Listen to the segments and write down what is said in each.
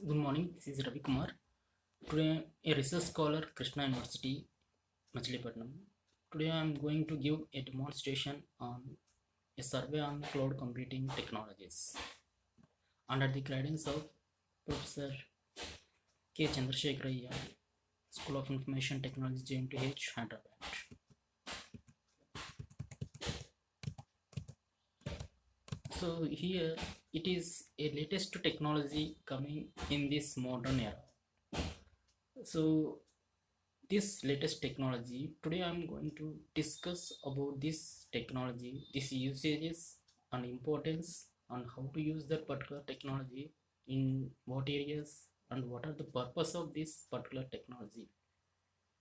Good morning, this is Ravi Kumar. Today, a research scholar, Krishna University, Machilipatnam. Today, I am going to give a demonstration on a survey on cloud computing technologies under the guidance of Professor K. Chandrasekharaya, School of Information Technology, JNTH, Hyderabad. So here it is a latest technology coming in this modern era. So this latest technology, today I'm going to discuss about this technology, this usages and importance, and how to use that particular technology in what areas and what are the purpose of this particular technology.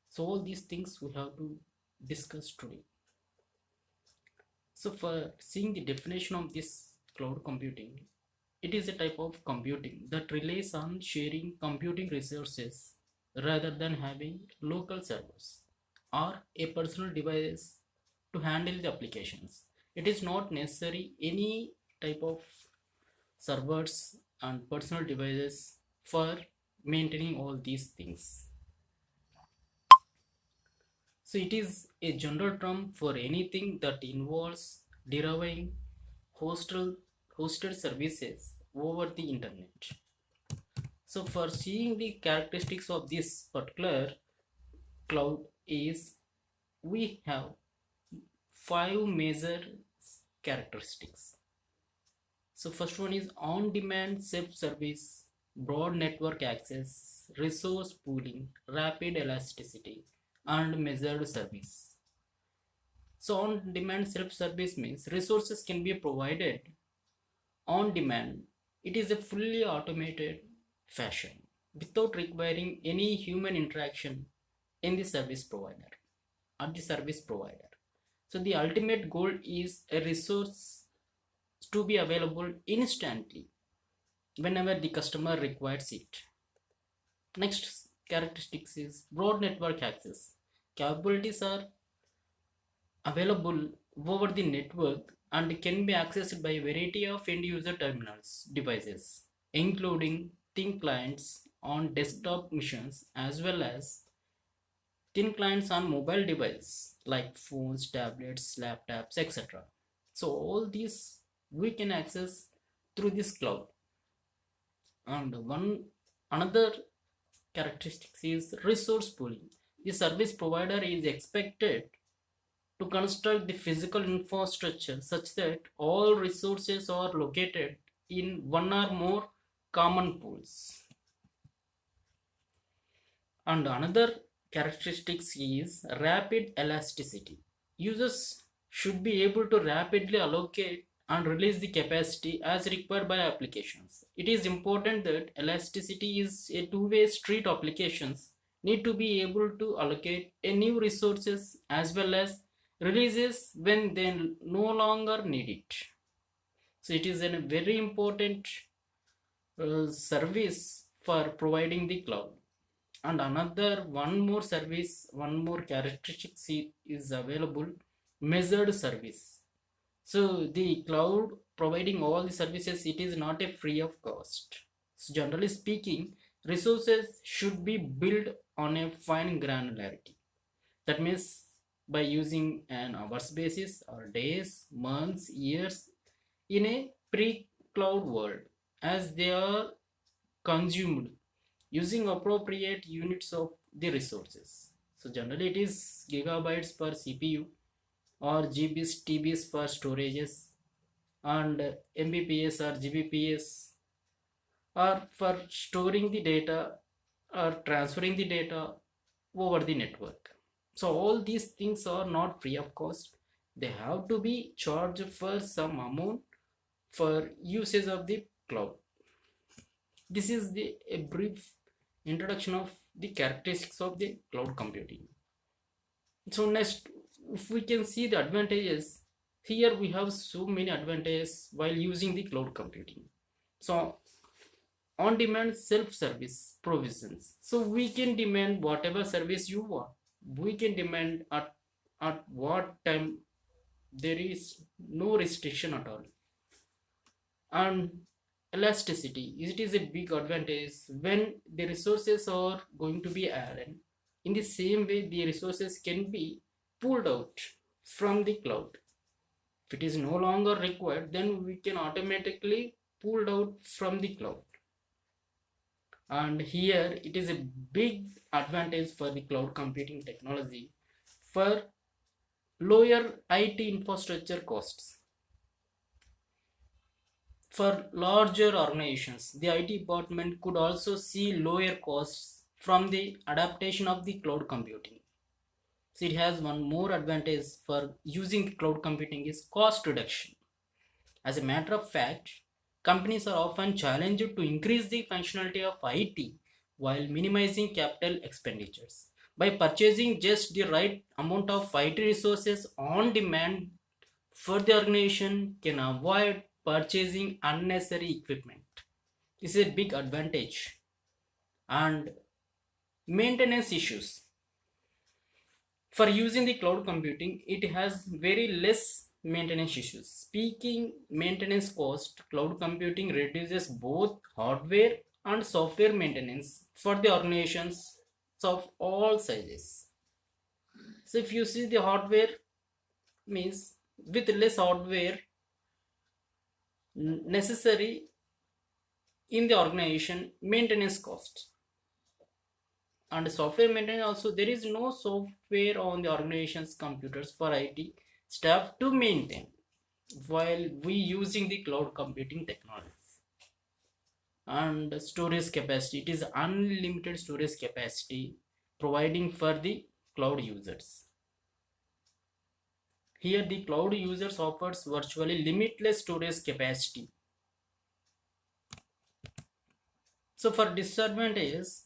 So all these things we have to discuss today. So for seeing the definition of this cloud computing, it is a type of computing that relies on sharing computing resources rather than having local servers or a personal device to handle the applications. It is not necessary any type of servers and personal devices for maintaining all these things. So it is a general term for anything that involves deriving hosted, hosted services over the internet. So for seeing the characteristics of this particular cloud is we have five major characteristics. So first one is on-demand self-service, broad network access, resource pooling, rapid elasticity, and measured service. So on-demand self-service means resources can be provided on demand. It is a fully automated fashion without requiring any human interaction in the service provider or the service provider. So the ultimate goal is a resource to be available instantly whenever the customer requires it. Next characteristics is broad network access. Capabilities are available over the network and can be accessed by a variety of end user terminals devices, including thin clients on desktop machines as well as thin clients on mobile devices like phones, tablets, laptops, etc. So all these we can access through this cloud. And one another characteristics is resource pooling. The service provider is expected to construct the physical infrastructure such that all resources are located in one or more common pools. And another characteristics is rapid elasticity. Users should be able to rapidly allocate and release the capacity as required by applications. It is important that elasticity is a two-way street. Applications need to be able to allocate a new resources as well as releases when they no longer need it. So it is a very important service for providing the cloud. And another one more service, one more characteristic is available, measured service. So the cloud providing all the services, it is not a free of cost. So generally speaking, resources should be built on a fine granularity. That means by using an hours basis or days, months, years in a pre-cloud world, as they are consumed using appropriate units of the resources. So generally it is gigabytes per CPU or GBs, TBs for storages, and Mbps or Gbps are for storing the data or transferring the data over the network. So all these things are not free of cost. They have to be charged for some amount for usage of the cloud. This is a brief introduction of the characteristics of the cloud computing. So next, if we can see the advantages, here we have so many advantages while using the cloud computing. So on-demand self-service provisions. So we can demand whatever service you want. We can demand at what time. There is no restriction at all. And elasticity. It is a big advantage when the resources are going to be added. In the same way, the resources can be pulled out from the cloud. If it is no longer required, then we can automatically pull out from the cloud. And here it is a big advantage for the cloud computing technology for lower IT infrastructure costs. For larger organizations, the IT department could also see lower costs from the adaptation of the cloud computing. So it has one more advantage for using cloud computing is cost reduction. As a matter of fact, companies are often challenged to increase the functionality of IT while minimizing capital expenditures. By purchasing just the right amount of IT resources on demand for the organization can avoid purchasing unnecessary equipment. This is a big advantage. And maintenance issues. For using the cloud computing, it has very less maintenance issues. Speaking maintenance cost, cloud computing reduces both hardware and software maintenance for the organizations of all sizes. So if you see the hardware means with less hardware necessary in the organization, maintenance cost and software maintenance also, there is no software on the organization's computers for IT staff to maintain while we using the cloud computing technology. And storage capacity, it is unlimited storage capacity providing for the cloud users. Here the cloud users offers virtually limitless storage capacity. So for disadvantages,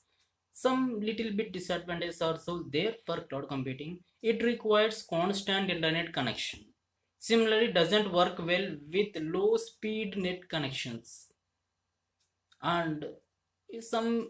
some little bit disadvantages are also there for cloud computing. It requires constant internet connection. Similarly, doesn't work well with low speed net connections. And some